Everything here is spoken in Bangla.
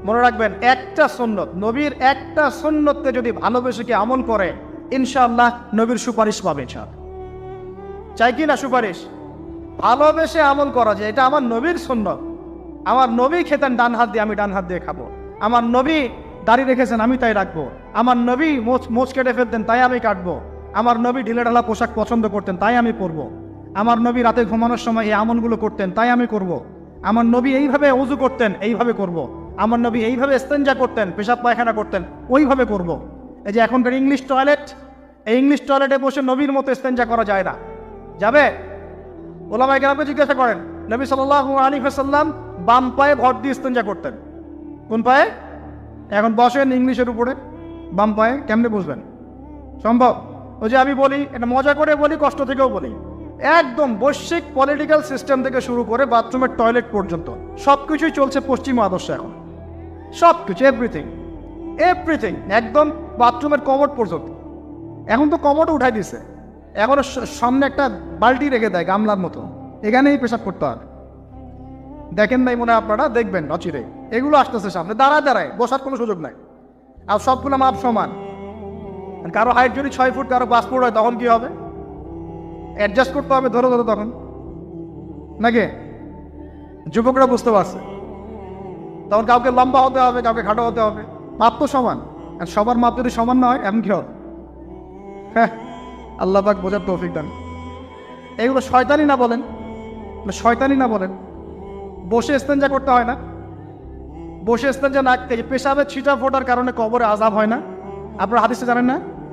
মনে রাখবেন, একটা সুন্নত, নবীর একটা সুন্নতকে যদি ভালোবেসে কি আমল করে, ইনশাআল্লাহ নবীর সুপারিশ পাবে। চাই কি না সুপারিশ? ভালোবেসে আমল করা যায়, এটা আমার নবীর সুন্নত। আমার নবী খেতেন ডান হাত দিয়ে, আমি ডান হাত দিয়ে খাবো। আমার নবী দাড়ি রেখেছেন, আমি তাই রাখবো। আমার নবী মোচ কেটে ফেলতেন, তাই আমি কাটবো। আমার নবী ঢিলেঢালা পোশাক পছন্দ করতেন, তাই আমি পরবো। আমার নবী রাতে ঘুমানোর সময় এই আমলগুলো করতেন, তাই আমি করব। আমার নবী এইভাবে ওযু করতেন, এইভাবে করব। আমার নবী এইভাবে ইস্তেঞ্জা করতেন, পেশাব পায়খানা করতেন, ওইভাবে করব। এই যে এখনকার ইংলিশ টয়লেট, এই ইংলিশ টয়লেটে বসে নবীর মতো ইস্তেঞ্জা করা যায় না। যাবে? ওলামায়ে কেরামকে জিজ্ঞাসা করেন, নবী সাল্লাল্লাহু আলাইহি ওয়াসাল্লাম বাম পায়ে ভর দিয়ে ইস্তেঞ্জা করতেন। কোন পায়ে? এখন বসেন ইংলিশের উপরে, বাম পায়ে কেমনে বুঝবেন? সম্ভব? ওই যে আমি বলি, এটা মজা করে বলি, কষ্ট থেকেও বলি, একদম বৈশ্বিক পলিটিক্যাল সিস্টেম থেকে শুরু করে বাথরুমের টয়লেট পর্যন্ত সব কিছুই চলছে পশ্চিমা আদর্শ। এখন সব কিছু, এভরিথিং, একদম বাথরুমের কমোড পর্যন্ত। এখন তো কমোডও উঠাই দিছে, এখন সামনে একটা বালতি রেখে দেয় গামলার মতো, এখানেই পেশাব করতে হবে। দেখেন নাই মনে হয় আপনারা, দেখবেন অচিরে এগুলো আসতেছে সামনে, দাঁড়ায় বসার কোনো সুযোগ নাই। আর সবগুলো মাপ সমান। কারো হাইট যদি 6 ফুট, কারো 5 ফুট হয়, তখন কি হবে? অ্যাডজাস্ট করতে হবে ধরো তখন, নাকি? যুবকরা বুঝতে পারছে, তখন কাউকে লম্বা হতে হবে, কাউকে খাটো হতে হবে। মাপ তো সমান, আর সবার মাপ যদি সমান না হয়, এমন কি হবে? হ্যাঁ, আল্লাহ পাক বোঝার তৌফিক দান। এগুলো শয়তানি না বলেন? বসে ইস্তেঞ্জা করতে হয় না? বসে ইস্তেঞ্জা না, পেশাবের ছিটা ফোটার কারণে কবরে আযাব হয় না? আপনারা হাদিসে জানেন না?